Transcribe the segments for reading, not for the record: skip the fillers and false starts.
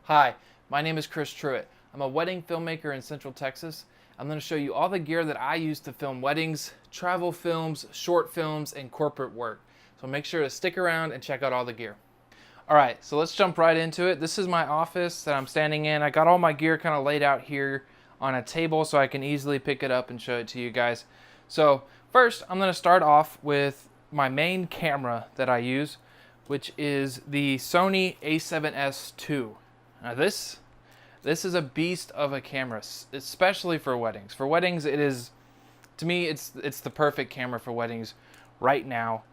Hi, my name is Chris Truitt. I'm a wedding filmmaker in Central Texas. I'm going to show you all the gear that I use to film weddings, travel films, short films, and corporate work. So make sure to stick around and check out all the gear. All right, so let's jump right into it. This is my office that I'm standing in. I got all my gear kind of laid out here on a table so I can easily pick it up and show it to you guys. So first, I'm going to start off with my main camera that I use, which is the Sony a7S II. Now this is a beast of a camera, especially for weddings. For weddings, it is, to me, it's the perfect camera for weddings right now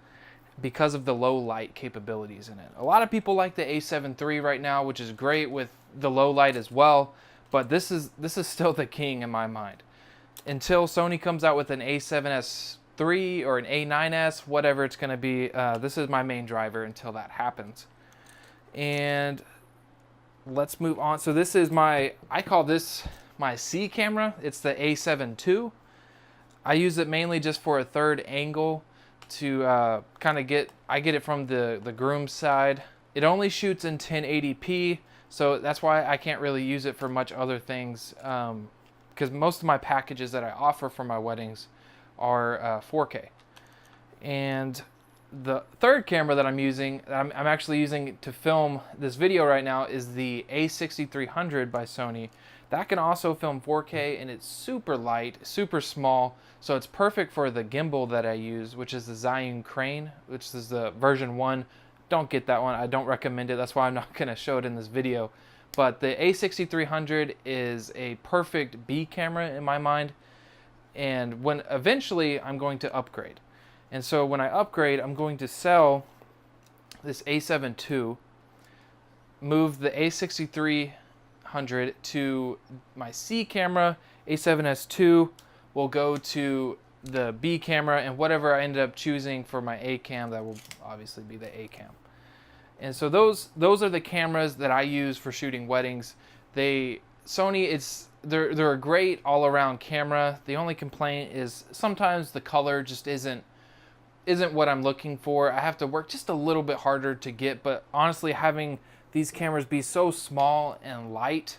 because of the low light capabilities in it. A lot of people like the a7 III right now, which is great with the low light as well, but this is still the king in my mind. Until Sony comes out with an a7S III or an a9S, whatever it's going to be, this is my main driver until that happens. And let's move on. So this is I call this my C camera. It's the a7 II. I use it mainly just for a third angle to kind of I get it from the groom side. It only shoots in 1080p, so that's why I can't really use it for much other things, because most of my packages that I offer for my weddings are 4K. And the third camera that I'm using, I'm actually using to film this video right now, is the a6300 by Sony. That can also film 4K, and it's super light, super small, so it's perfect for the gimbal that I use, which is the Zhiyun Crane, which is the version 1. Don't get that one. I don't recommend it. That's why I'm not going to show it in this video. But the a6300 is a perfect B camera in my mind, and when eventually I'm going to upgrade. And so when I upgrade, I'm going to sell this a7 II, move the a6300 to my C camera, a7S II will go to the B camera, and whatever I ended up choosing for my A cam, that will obviously be the A cam. And so those are the cameras that I use for shooting weddings. Sony, they're a great all-around camera. The only complaint is sometimes the color just isn't what I'm looking for. I have to work just a little bit harder to get, but honestly, having these cameras be so small and light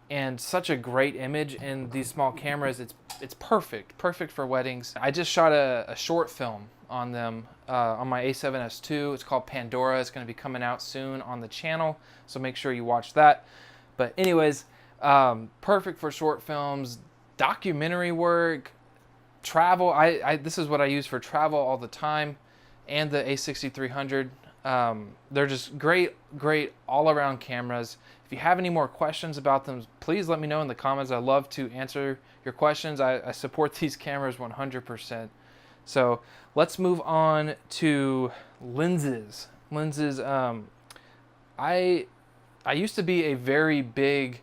and such a great image in these small cameras, it's perfect for weddings. I just shot a short film on them on my a7S II. It's called Pandora. It's going to be coming out soon on the channel, so make sure you watch that. But anyways, perfect for short films, documentary work, travel. This is what I use for travel all the time, and the a6300. They're just great all-around cameras. If you have any more questions about them, please let me know in the comments. I love to answer your questions. I support these cameras 100%. So let's move on to lenses. I used to be a very big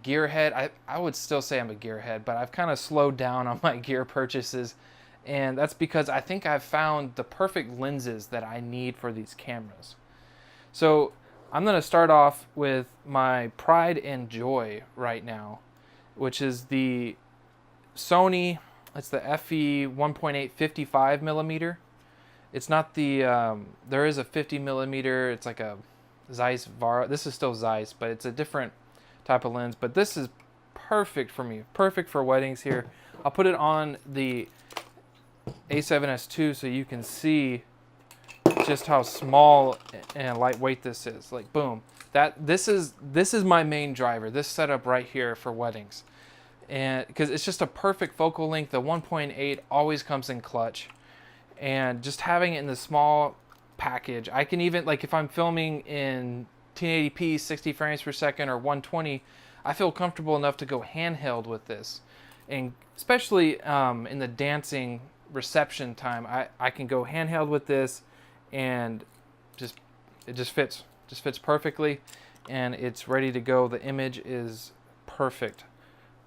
gearhead. I would still say I'm a gearhead, but I've kind of slowed down on my gear purchases, and that's because I think I've found the perfect lenses that I need for these cameras. So I'm going to start off with my pride and joy right now, which is the Sony. It's the FE 1.8 55 millimeter. It's not the there is a 50 millimeter. It's like a Zeiss Vara. This is still Zeiss, but it's a different type of lens. But this is perfect for me, perfect for weddings here. I'll put it on the a7S II so you can see just how small and lightweight this is. Like, boom. This is my main driver, this setup right here for weddings. And because it's just a perfect focal length. The 1.8 always comes in clutch, and just having it in the small package, I can even, like, if I'm filming in 1080p 60 frames per second or 120, I feel comfortable enough to go handheld with this. And especially in the dancing reception time, I can go handheld with this, and it just fits perfectly, and it's ready to go. The image is perfect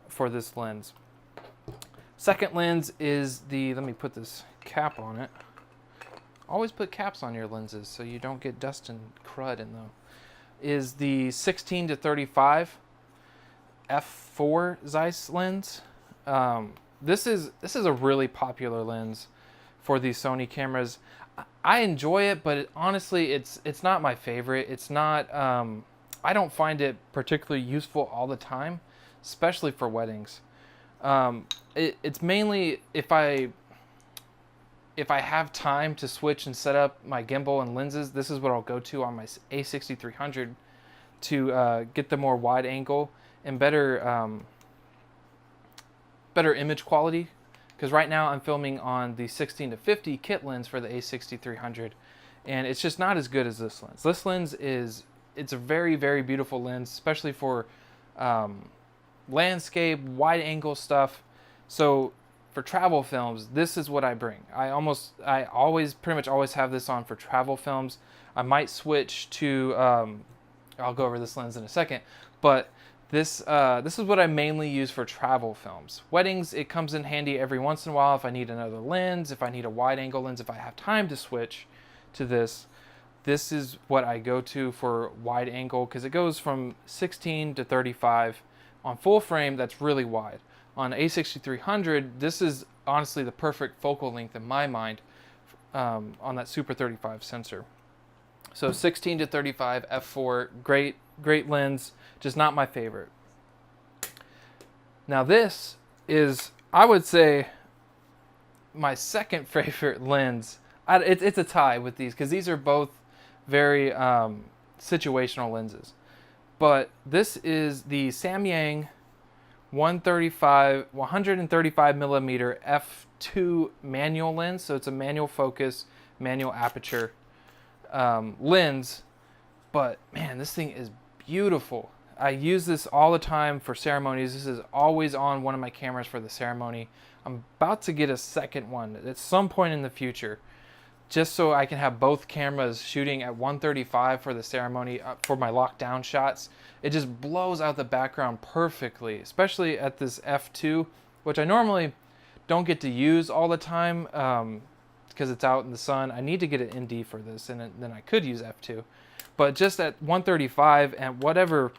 for this lens. Second lens is let me put this cap on it. Always put caps on your lenses so you don't get dust and crud in them. Is the 16 to 35 f4 Zeiss lens. This is a really popular lens for these Sony cameras. I enjoy it, but honestly, it's not my favorite. It's not I don't find it particularly useful all the time, especially for weddings. It's mainly if I have time to switch and set up my gimbal and lenses, this is what I'll go to on my A6300 to get the more wide angle and better image quality. Because right now I'm filming on the 16-50 kit lens for the A6300, and it's just not as good as this lens. This lens it's a very, very beautiful lens, especially for landscape, wide angle stuff. So for travel films, this is what I bring. I pretty much always have this on for travel films. I might switch to, I'll go over this lens in a second, but this is what I mainly use for travel films. Weddings, it comes in handy every once in a while if I need another lens, if I need a wide angle lens, if I have time to switch to this. This is what I go to for wide angle because it goes from 16 to 35. On full frame, that's really wide. On A6300, this is honestly the perfect focal length in my mind on that Super 35 sensor. So 16 to 35 f4, great lens, just not my favorite. Now this is, I would say, my second favorite lens. It's a tie with these because these are both very situational lenses. But this is the Samyang 135 millimeter f2 manual lens. So it's a manual focus, manual aperture lens. But man, this thing is beautiful. I use this all the time for ceremonies. This is always on one of my cameras for the ceremony. I'm about to get a second one at some point in the future, just so I can have both cameras shooting at 135 for the ceremony for my lockdown shots. It just blows out the background perfectly, especially at this f2, which I normally don't get to use all the time because it's out in the sun. I need to get an ND for this, and then I could use f2. But just at 135 and whatever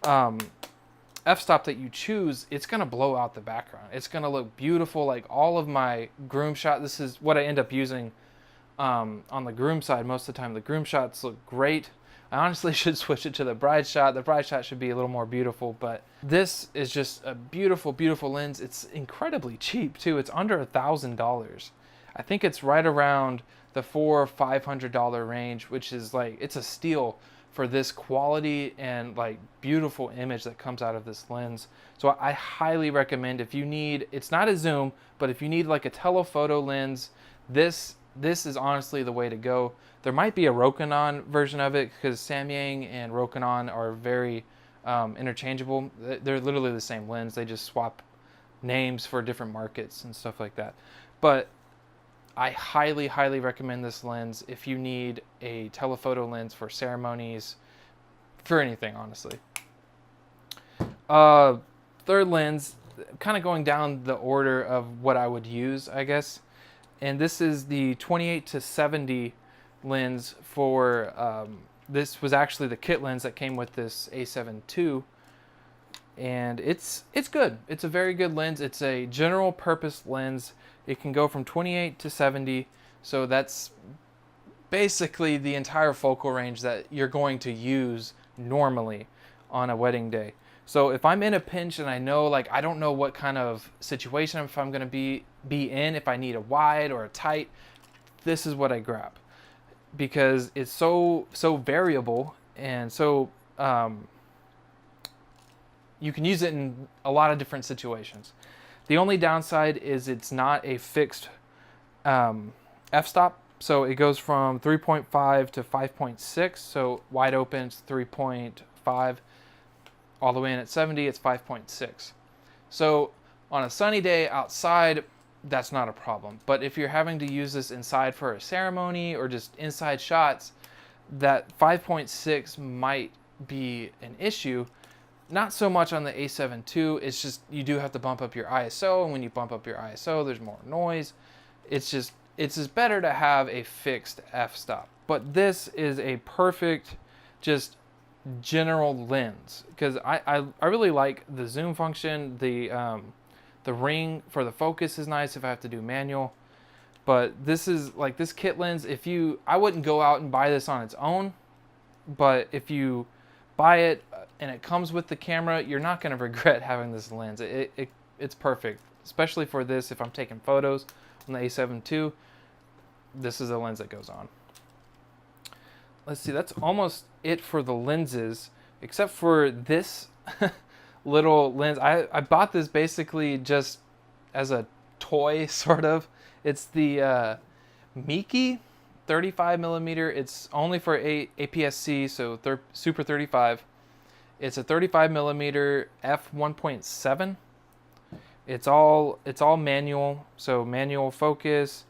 f-stop that you choose, it's going to blow out the background. It's going to look beautiful. Like all of my groom shot, this is what I end up using on the groom side most of the time. The groom shots look great. I honestly should switch it to the bride shot. The bride shot should be a little more beautiful, but this is just a beautiful, beautiful lens. It's incredibly cheap too. It's under $1,000. I think it's right around the $400 or $500 range, which is like, it's a steal for this quality and like beautiful image that comes out of this lens. So I highly recommend, if you need, it's not a zoom, but if you need like a telephoto lens, this is honestly the way to go. There might be a Rokinon version of it because Samyang and Rokinon are very interchangeable. They're literally the same lens. They just swap names for different markets and stuff like that. But I highly, highly recommend this lens if you need a telephoto lens for ceremonies, for anything, honestly. Third lens, kind of going down the order of what I would use, I guess. And this is the 28 to 70 lens for, this was actually the kit lens that came with this A7 II. And it's good. It's a very good lens. It's a general purpose lens. It can go from 28 to 70. So that's basically the entire focal range that you're going to use normally on a wedding day. So if I'm in a pinch and I know, like, I don't know what kind of situation if I'm going to be in, if I need a wide or a tight, this is what I grab, because it's so variable, and so you can use it in a lot of different situations. The only downside is it's not a fixed f-stop, so it goes from 3.5 to 5.6, so wide open it's 3.5, all the way in at 70 it's 5.6. So on a sunny day outside, that's not a problem. But if you're having to use this inside for a ceremony or just inside shots, that 5.6 might be an issue. Not so much on the A7 II, it's just you do have to bump up your ISO, and when you bump up your ISO, there's more noise. It's just better to have a fixed f-stop. But this is a perfect, just general lens, because I really like the zoom function. The ring for the focus is nice if I have to do manual. But this is like this kit lens, I wouldn't go out and buy this on its own, but if you buy it and it comes with the camera, you're not going to regret having this lens. It's perfect, especially for this. If I'm taking photos on the A7 II, this is the lens that goes on. Let's see, that's almost it for the lenses, except for this little lens. I bought this basically just as a toy, sort of. It's the Miki 35 millimeter. It's only for APS-C, so Super 35. It's a 35 millimeter f1.7. It's all manual, so manual focus,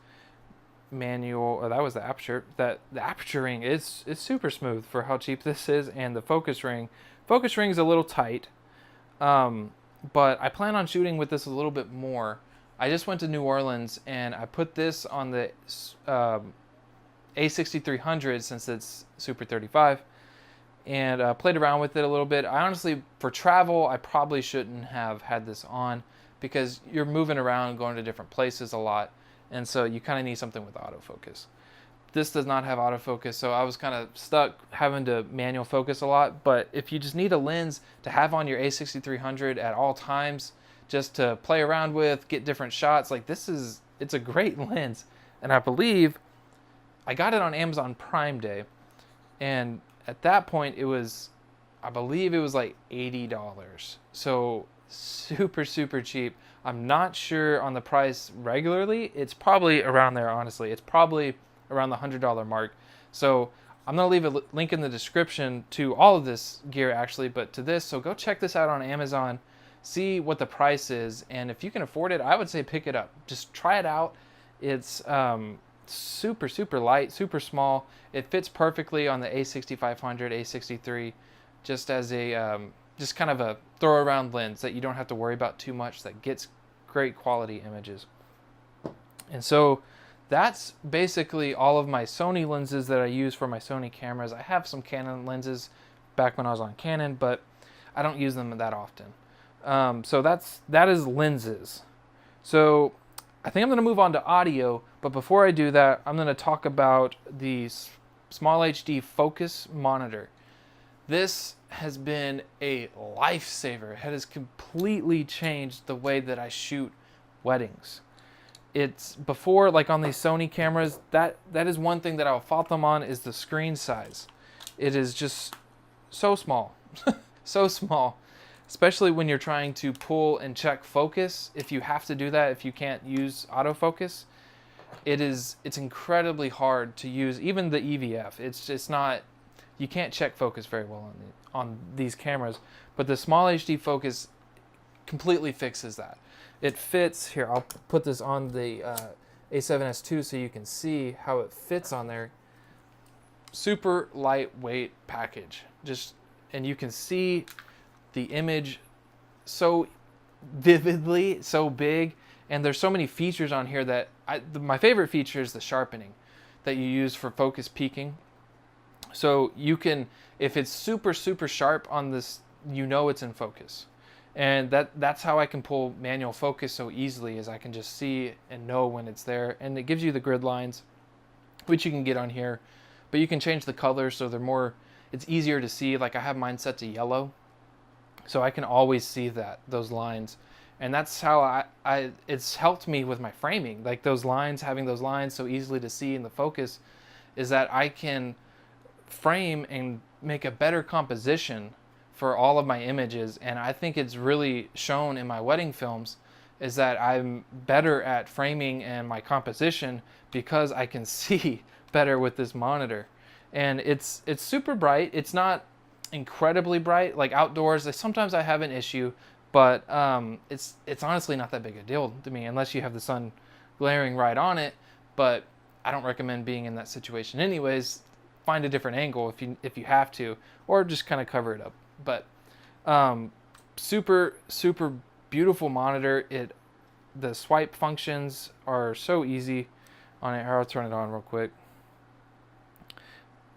manual. Oh, that was the aperture. The aperture ring is super smooth for how cheap this is, and the focus ring is a little tight. But I plan on shooting with this a little bit more. I just went to New Orleans and I put this on the A6300 since it's Super 35, and played around with it a little bit. I honestly, for travel, I probably shouldn't have had this on because you're moving around, going to different places a lot, and so you kind of need something with autofocus. This does not have autofocus, so I was kind of stuck having to manual focus a lot. But if you just need a lens to have on your A6300 at all times, just to play around with, get different shots, like it's a great lens. And I believe I got it on Amazon Prime Day, and at that point I believe it was like $80. So super, super cheap. I'm not sure on the price regularly. It's probably around there, honestly. It's probably around the $100 mark. So I'm going to leave a link in the description to all of this gear actually, but to this. So go check this out on Amazon, see what the price is, and if you can afford it, I would say pick it up. Just try it out. It's super, super light, super small. It fits perfectly on the A6500, A63, just as a just kind of a throw around lens that you don't have to worry about too much, that gets great quality images. And so that's basically all of my Sony lenses that I use for my Sony cameras. I have some Canon lenses back when I was on Canon, but I don't use them that often. So that is lenses. So I think I'm going to move on to audio, but before I do that, I'm going to talk about the Small HD Focus Monitor. This has been a lifesaver. It has completely changed the way that I shoot weddings. It's before, like on these Sony cameras, that is one thing that I'll fault them on, is the screen size. It is just so small, so small, especially when you're trying to pull and check focus. If you have to do that, if you can't use autofocus, it's incredibly hard to use. Even the EVF, it's just not, you can't check focus very well on these cameras. But the Small HD Focus completely fixes that. It fits here. I'll put this on the A7S II so you can see how it fits on there. Super lightweight package. And you can see the image so vividly, so big, and there's so many features on here that my favorite feature is the sharpening that you use for focus peaking. So you can, if it's super, super sharp on this, you know it's in focus. And that's how I can pull manual focus so easily, is I can just see and know when it's there. And it gives you the grid lines, which you can get on here, but you can change the colors so they're more, it's easier to see. Like I have mine set to yellow, so I can always see those lines. And that's how it's helped me with my framing. Like those lines, having those lines so easily to see in the focus, is that I can frame and make a better composition for all of my images. And I think it's really shown in my wedding films, is that I'm better at framing and my composition because I can see better with this monitor. And it's super bright. It's not incredibly bright like outdoors. Sometimes I have an issue, but it's honestly not that big a deal to me unless you have the sun glaring right on it. But I don't recommend being in that situation anyways. Find a different angle if you have to, or just kind of cover it up. But super, super beautiful monitor. The swipe functions are so easy on it. I'll turn it on real quick.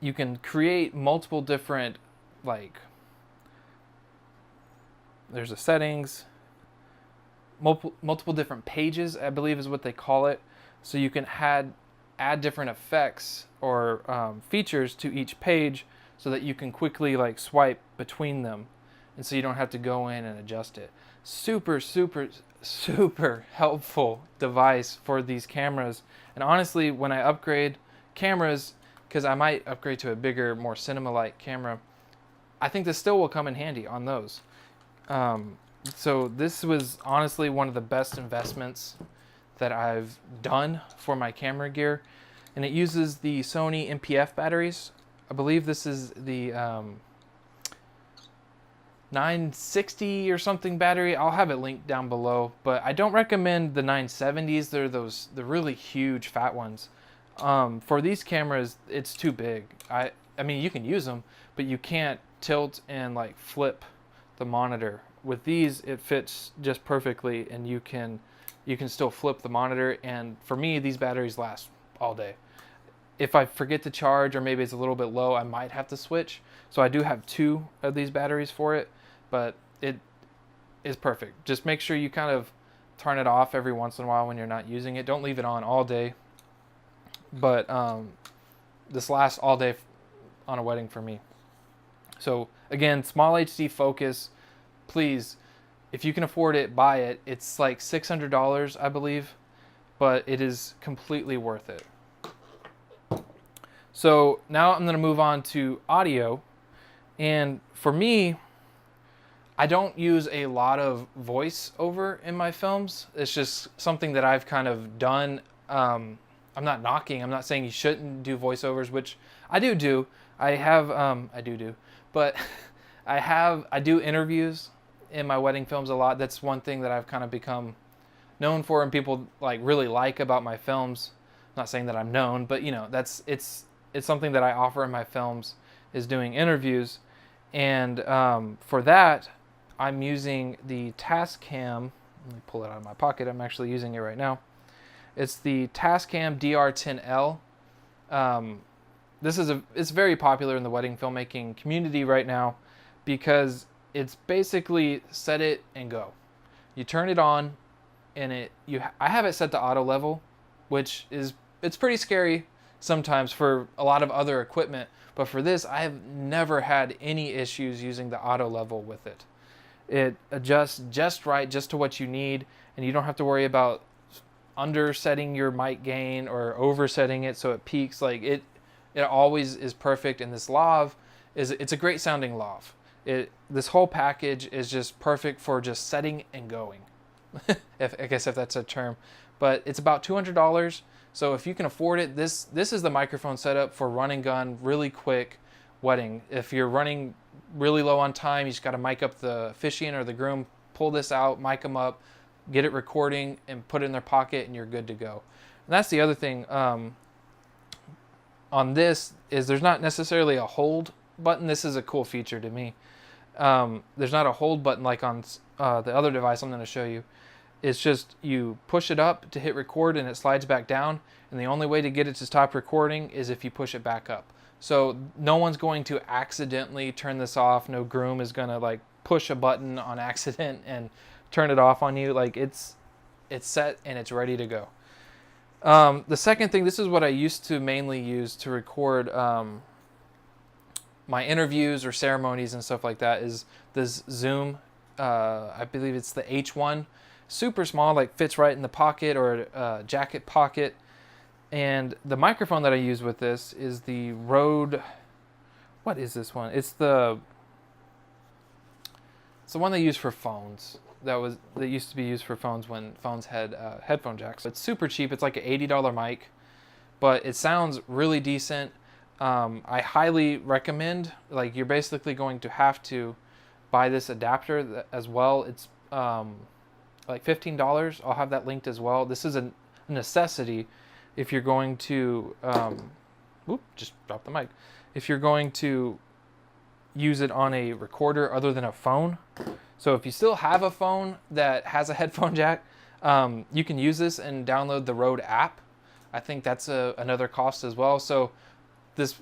You can create multiple different, like, there's a settings, multiple different pages, I believe is what they call it. So you can add different effects or features to each page. so that you can quickly like swipe between them, and so you don't have to go in and adjust it. Super, super, super helpful device for these cameras. And honestly, when I upgrade cameras, because I might upgrade to a bigger, more cinema-like camera, I think this still will come in handy on those. So this was honestly one of the best investments that I've done for my camera gear. And it uses the Sony NPF batteries. I believe this is the 960 or something battery. I'll have it linked down below, but I don't recommend the 970s. They're the really huge fat ones. For these cameras, it's too big. I mean, you can use them, but you can't tilt and like flip the monitor. With these, it fits just perfectly, and you can still flip the monitor. And for me, these batteries last all day. If I forget to charge, or maybe it's a little bit low, I might have to switch. So I do have 2 of these batteries for it, but it is perfect. Just make sure you kind of turn it off every once in a while when you're not using it. Don't leave it on all day. But this lasts all day on a wedding for me. So again, small HD focus. Please, if you can afford it, buy it. It's like $600, I believe, but it is completely worth it. So now I'm going to move on to audio. And for me, I don't use a lot of voiceover in my films. It's just something that I've kind of done. I'm not knocking. I'm not saying you shouldn't do voiceovers, which I do. I have, but I do interviews in my wedding films a lot. That's one thing that I've kind of become known for, and people like really like about my films. I'm not saying that I'm known, but you know, it's something that I offer in my films, is doing interviews. And for that, I'm using the Tascam. Let me pull it out of my pocket. I'm actually using it right now. It's the Tascam DR10L. It's very popular in the wedding filmmaking community right now, because it's basically set it and go. You turn it on, and I have it set to auto level, which it's pretty scary sometimes for a lot of other equipment, but for this, I have never had any issues using the auto level with it. It adjusts just right, just to what you need, and you don't have to worry about undersetting your mic gain or oversetting it so it peaks. Like it always is perfect. And this lav it's a great sounding lav. This whole package is just perfect for just setting and going. I guess if that's a term, but it's about $200. So if you can afford it, this is the microphone setup for run and gun, really quick wedding. If you're running really low on time, you just got to mic up the officiant or the groom, pull this out, mic them up, get it recording, and put it in their pocket, and you're good to go. And that's the other thing on this, is there's not necessarily a hold button. This is a cool feature to me. There's not a hold button like on the other device I'm going to show you. It's just you push it up to hit record, and it slides back down, and the only way to get it to stop recording is if you push it back up. So no one's going to accidentally turn this off. No groom is going to like push a button on accident and turn it off on you. Like it's set and it's ready to go. The second thing, this is what I used to mainly use to record my interviews or ceremonies and stuff like that, is this Zoom. I believe it's the H1. Super small, like fits right in the pocket or jacket pocket. And the microphone that I use with this is the Rode. What is this one? It's the one they use for phones. That used to be used for phones when phones had headphone jacks. It's super cheap. It's like an $80 mic, but it sounds really decent. I highly recommend. Like, you're basically going to have to buy this adapter as well. It's like $15. I'll have that linked as well. This is a necessity if you're going to just drop the mic. If you're going to use it on a recorder other than a phone. So if you still have a phone that has a headphone jack, you can use this and download the Rode app. I think that's another cost as well. So this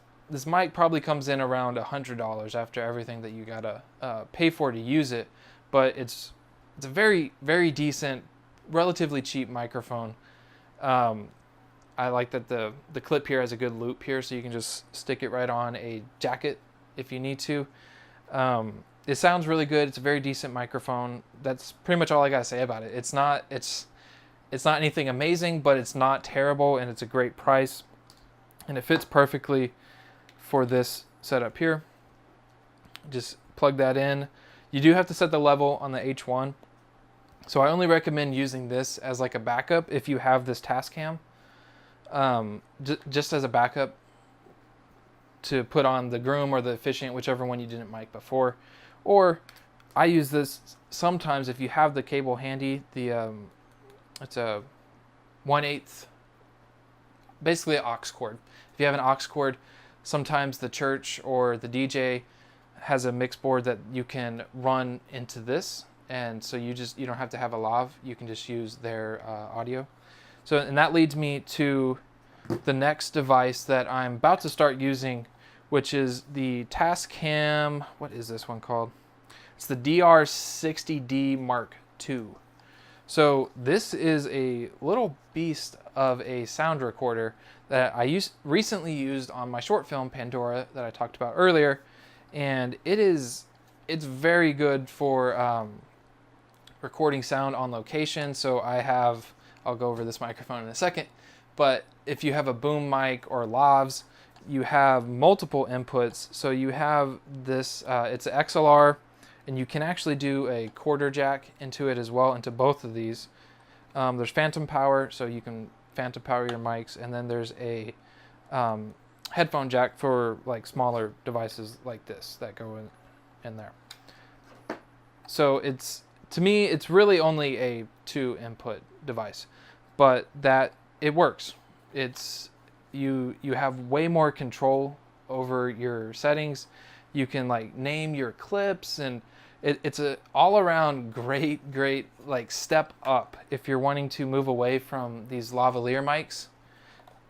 mic probably comes in around $100 after everything that you gotta pay for to use it. But it's a very, very decent, relatively cheap microphone. I like that the clip here has a good loop here, so you can just stick it right on a jacket if you need to. It sounds really good. It's a very decent microphone. That's pretty much all I gotta say about it. It's not anything amazing, but it's not terrible, and it's a great price, and it fits perfectly for this setup here. Just plug that in. You do have to set the level on the H1. So I only recommend using this as like a backup if you have this Tascam, just as a backup to put on the Groom or the Efficient, whichever one you didn't mic before. Or I use this sometimes if you have the cable handy. It's a 1/8, basically an aux cord. If you have an aux cord, sometimes the church or the DJ has a mix board that you can run into this, and so you don't have to have a lav. You can just use their audio. So, and that leads me to the next device that I'm about to start using, which is the Tascam. What is this one called? It's the DR60D Mark II. So this is a little beast of a sound recorder that I recently used on my short film Pandora that I talked about earlier, and it's very good for recording sound on location. So I'll go over this microphone in a second, but if you have a boom mic or lavs, you have multiple inputs. So you have this, it's an XLR, and you can actually do a quarter jack into it as well, into both of these. There's phantom power, so you can phantom power your mics, and then there's a headphone jack for like smaller devices like this that go in there. So to me, it's really only a 2 input device, but that it works. You have way more control over your settings. You can like name your clips, and it's a all around great like step up if you're wanting to move away from these lavalier mics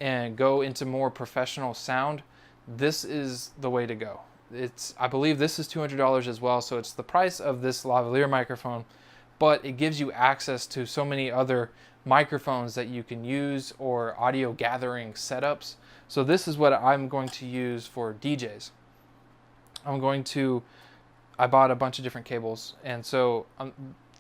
and go into more professional sound. This is the way to go. I believe this is $200 as well, so it's the price of this lavalier microphone, but it gives you access to so many other microphones that you can use, or audio gathering setups. So this is what I'm going to use for DJs. I bought a bunch of different cables, and so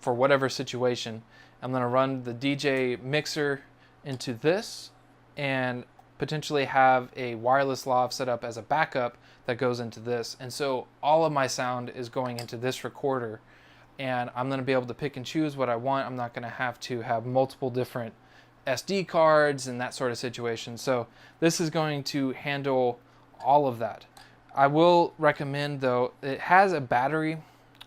for whatever situation, I'm going to run the DJ mixer into this and potentially have a wireless lav set up as a backup that goes into this. And so all of my sound is going into this recorder, and I'm going to be able to pick and choose what I want. I'm not going to have to have multiple different SD cards and that sort of situation. So this is going to handle all of that. I will recommend, though, it has a battery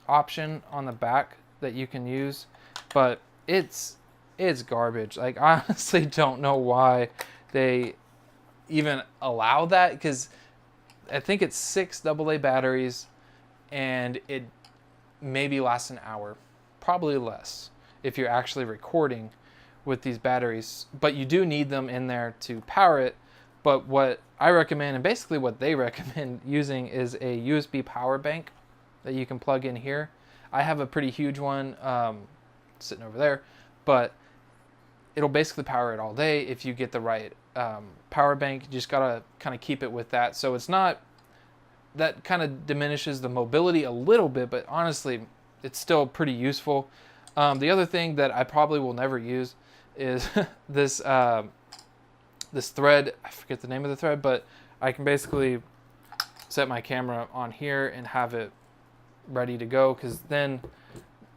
option on the back that you can use, but it's garbage. Like, I honestly don't know why they even allow that, because I think it's 6 AA batteries, and it maybe lasts an hour, probably less if you're actually recording with these batteries, but you do need them in there to power it. But what I recommend, and basically what they recommend using, is a USB power bank that you can plug in here. I have a pretty huge one sitting over there, but it'll basically power it all day if you get the right power bank. You just gotta kind of keep it with that. So it's not, that kind of diminishes the mobility a little bit, but honestly, it's still pretty useful. The other thing that I probably will never use is this this thread. I forget the name of the thread, but I can basically set my camera on here and have it ready to go. Because then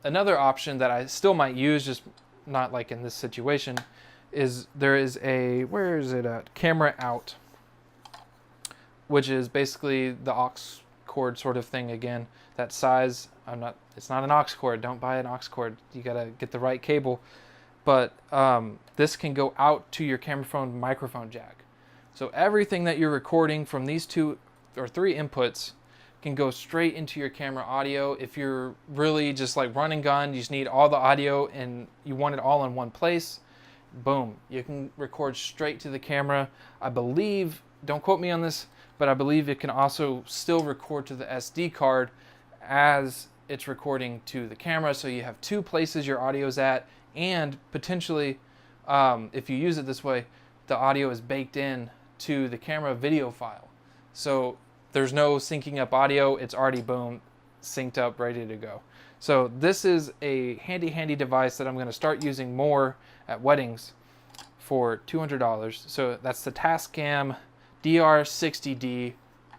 another option that I still might use, just not like in this situation, is there is a, where is it at? Camera out, which is basically the aux cord sort of thing again. That size, it's not an aux cord. Don't buy an aux cord. You gotta get the right cable. But this can go out to your camera phone microphone jack. So everything that you're recording from these 2 or 3 inputs can go straight into your camera audio. If you're really just like run and gun, you just need all the audio and you want it all in one place, boom, you can record straight to the camera. I believe, don't quote me on this, but I believe it can also still record to the SD card as it's recording to the camera. So you have 2 places your audio's at, and potentially, if you use it this way, the audio is baked in to the camera video file. So there's no syncing up audio. It's already boom, synced up, ready to go. So this is a handy device that I'm going to start using more at weddings for $200. So that's the Tascam DR60D.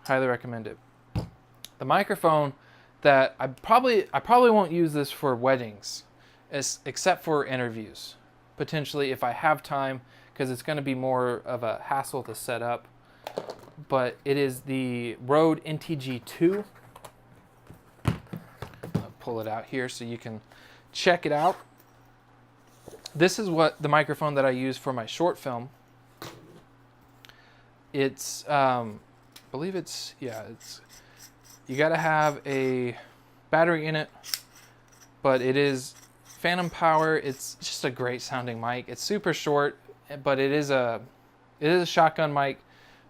Highly recommend it. The microphone that I probably won't use this for weddings, except for interviews, potentially if I have time, because it's going to be more of a hassle to set up. But it is the Rode NTG2. I'll pull it out here so you can check it out. This is what the microphone that I use for my short film. It's, I believe it's, yeah, it's, you got to have a battery in it, but it is phantom power. It's just a great sounding mic. It's super short, but it is a shotgun mic.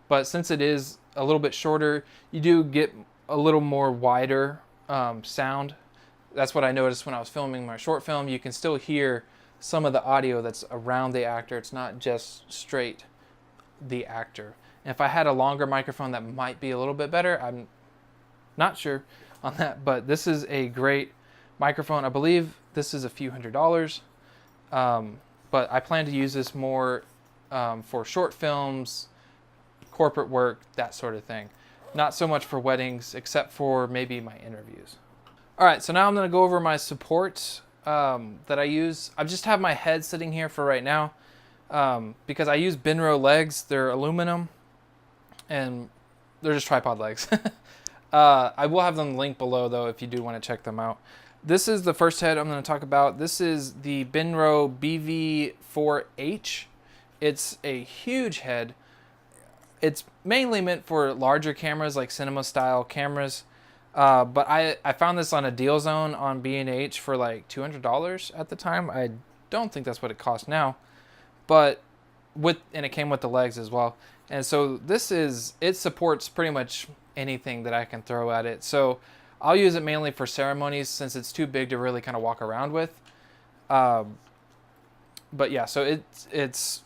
But since it is a little bit shorter, you do get a little more wider sound. That's what I noticed when I was filming my short film. You can still hear some of the audio that's around the actor. It's not just straight the actor. And if I had a longer microphone, that might be a little bit better. I'm not sure on that, but this is a great microphone. I believe this is a few $100s, but I plan to use this more for short films, corporate work, that sort of thing. Not so much for weddings, except for maybe my interviews. All right, so now I'm gonna go over my supports that I use. I just have my head sitting here for right now because I use Benro legs. They're aluminum and they're just tripod legs. I will have them linked below though if you do want to check them out. This is the first head I'm going to talk about. This is the Benro BV4H. It's a huge head. It's mainly meant for larger cameras, like cinema style cameras. But I found this on a deal zone on B&H for like $200 at the time. I don't think that's what it costs now, but and it came with the legs as well. And so it supports pretty much anything that I can throw at it. So I'll use it mainly for ceremonies since it's too big to really kind of walk around with. But yeah, so it's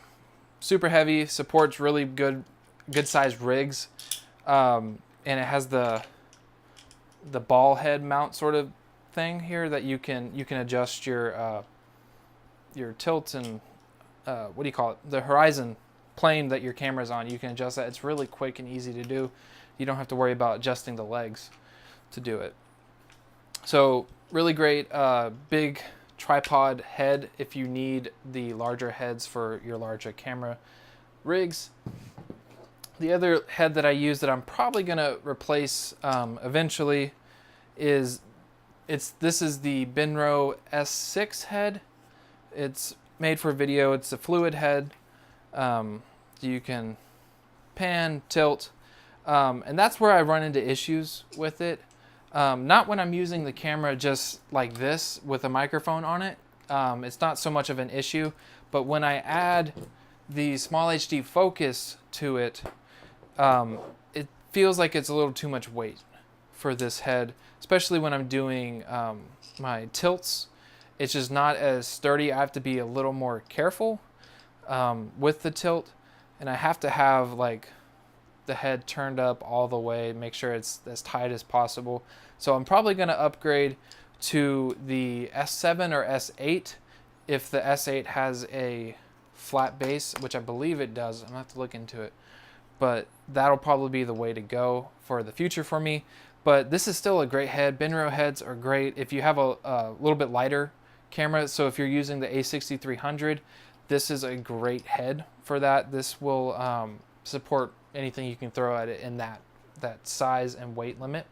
super heavy, supports really good sized rigs, and it has the ball head mount sort of thing here that you can adjust your tilt and what do you call it, the horizon plane that your camera's on. You can adjust that. It's really quick and easy to do. You don't have to worry about adjusting the legs to do it. So really great big tripod head if you need the larger heads for your larger camera rigs. The other head that I use that I'm probably gonna replace eventually is this is the Benro S6 head. It's made for video. It's a fluid head. You can pan, tilt, and that's where I run into issues with it. Not when I'm using the camera just like this with a microphone on it. It's not so much of an issue, but when I add the small HD focus to it, it feels like it's a little too much weight for this head, especially when I'm doing my tilts. It's just not as sturdy. I have to be a little more careful with the tilt, and I have to have like the head turned up all the way, make sure it's as tight as possible. So I'm probably going to upgrade to the S7 or S8 if the S8 has a flat base, which I believe it does. I'm going to have to look into it, but that'll probably be the way to go for the future for me. But this is still a great head. Benro heads are great if you have a little bit lighter camera. So if you're using the A6300, this is a great head for that. This will support anything you can throw at it in that size and weight limit.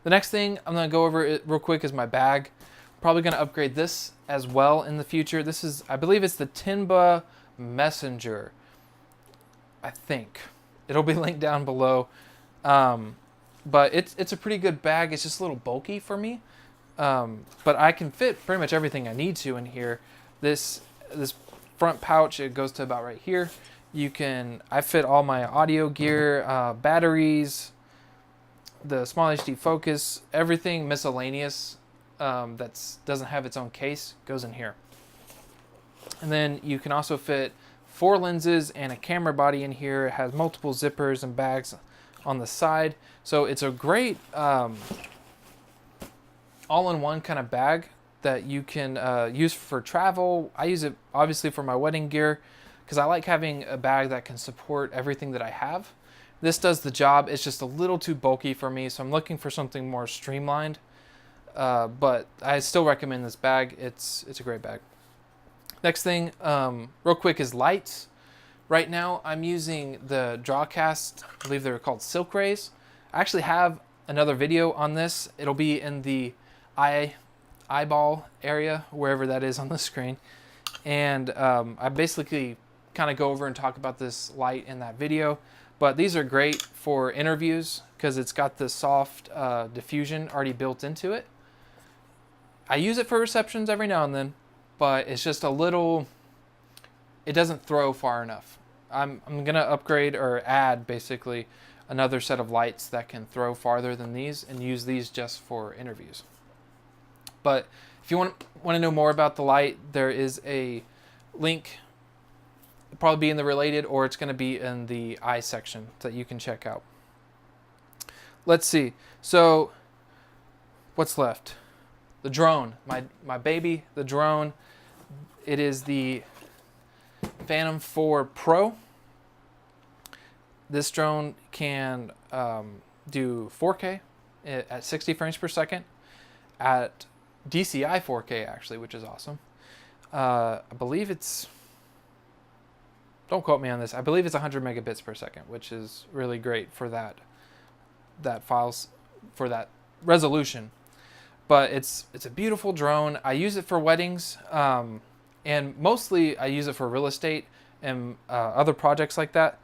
The next thing I'm going to go over it real quick is my bag. Probably going to upgrade this as well in the future. This is, I believe it's the Tinba Messenger. I think it'll be linked down below. But it's a pretty good bag. It's just a little bulky for me. But I can fit pretty much everything I need to in here. This front pouch, it goes to about right here. I fit all my audio gear, batteries, the small HD focus, everything miscellaneous that doesn't have its own case goes in here. And then you can also fit 4 lenses and a camera body in here. It has multiple zippers and bags on the side. So it's a great all-in-one kind of bag that you can use for travel. I use it obviously for my wedding gear because I like having a bag that can support everything that I have. This does the job. It's just a little too bulky for me, so I'm looking for something more streamlined. But I still recommend this bag. It's a great bag. Next thing, real quick, is lights. Right now, I'm using the Drawcast. I believe they're called Silk Rays. I actually have another video on this. It'll be in the eyeball area, wherever that is on the screen. And I basically kind of go over and talk about this light in that video. But these are great for interviews because it's got the soft diffusion already built into it. I use it for receptions every now and then, but it's just a little, it doesn't throw far enough. I'm gonna upgrade or add basically another set of lights that can throw farther than these and use these just for interviews. But if you want to know more about the light, there is a link. It'll probably be in the related, or it's going to be in the I section that you can check out. Let's see. So what's left? The drone, my baby, the drone. It is the Phantom 4 Pro. This drone can do 4K at 60 frames per second, at DCI 4K actually, which is awesome. I believe it's, don't quote me on this, I believe it's 100 megabits per second, which is really great for that files, for that resolution. But it's a beautiful drone. I use it for weddings, and mostly I use it for real estate and other projects like that.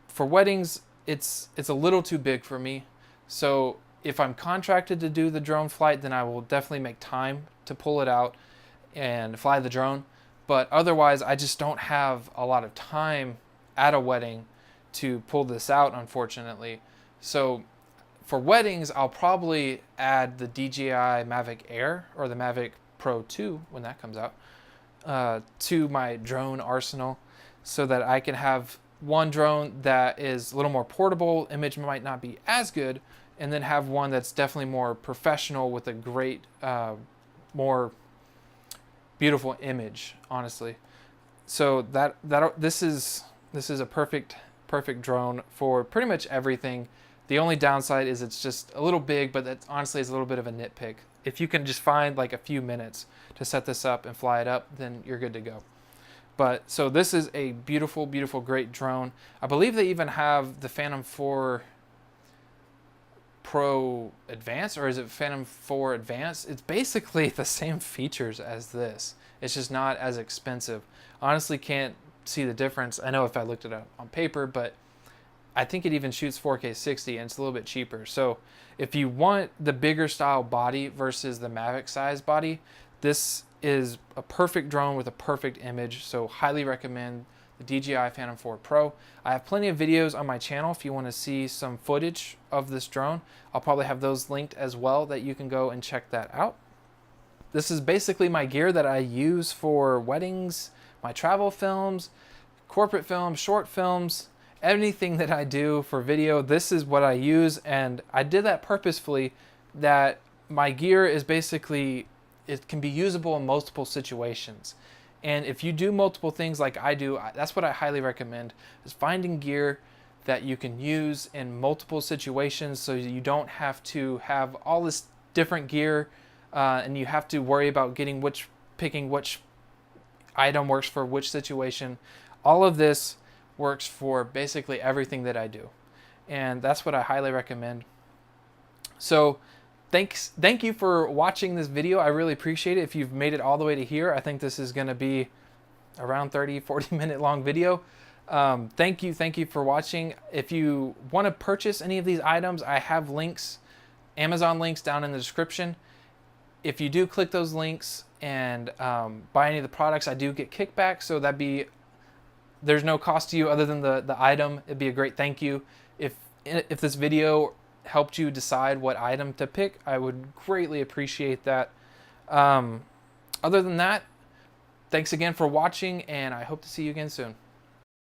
For weddings, it's a little too big for me. So if I'm contracted to do the drone flight, then I will definitely make time to pull it out and fly the drone. But otherwise, I just don't have a lot of time at a wedding to pull this out, unfortunately. So for weddings, I'll probably add the DJI Mavic Air or the Mavic Pro 2 when that comes out to my drone arsenal, so that I can have one drone that is a little more portable, image might not be as good, and then have one that's definitely more professional with a great, more beautiful image, honestly. So this is a perfect drone for pretty much everything. The only downside is it's just a little big, but that honestly is a little bit of a nitpick. If you can just find like a few minutes to set this up and fly it up, then you're good to go. But so this is a beautiful, beautiful, great drone. I believe they even have the Phantom 4 Pro Advanced, or is it Phantom 4 Advanced? It's basically the same features as this. It's just not as expensive. Honestly, can't see the difference. I know if I looked it up on paper, but I think it even shoots 4K 60 and it's a little bit cheaper. So if you want the bigger style body versus the Mavic size body, this is a perfect drone with a perfect image. So highly recommend the DJI Phantom 4 Pro. I have plenty of videos on my channel if you want to see some footage of this drone. I'll probably have those linked as well that you can go and check that out. This is basically my gear that I use for weddings, my travel films, corporate films, short films, anything that I do for video. This is what I use, and I did that purposefully, that my gear is basically, it can be usable in multiple situations. And if you do multiple things like I do, that's what I highly recommend, is finding gear that you can use in multiple situations, so you don't have to have all this different gear and you have to worry about picking which item works for which situation. All of this works for basically everything that I do, and that's what I highly recommend. So thank you for watching this video. I really appreciate it. If you've made it all the way to here, I think this is going to be around 30-40 minute long video. Thank you for watching. If you want to purchase any of these items, I have links, Amazon links down in the description. If you do click those links and buy any of the products, I do get kickback, so there's no cost to you other than the item. It'd be a great thank you. If this video helped you decide what item to pick, I would greatly appreciate that. Other than that, thanks again for watching, and I hope to see you again soon.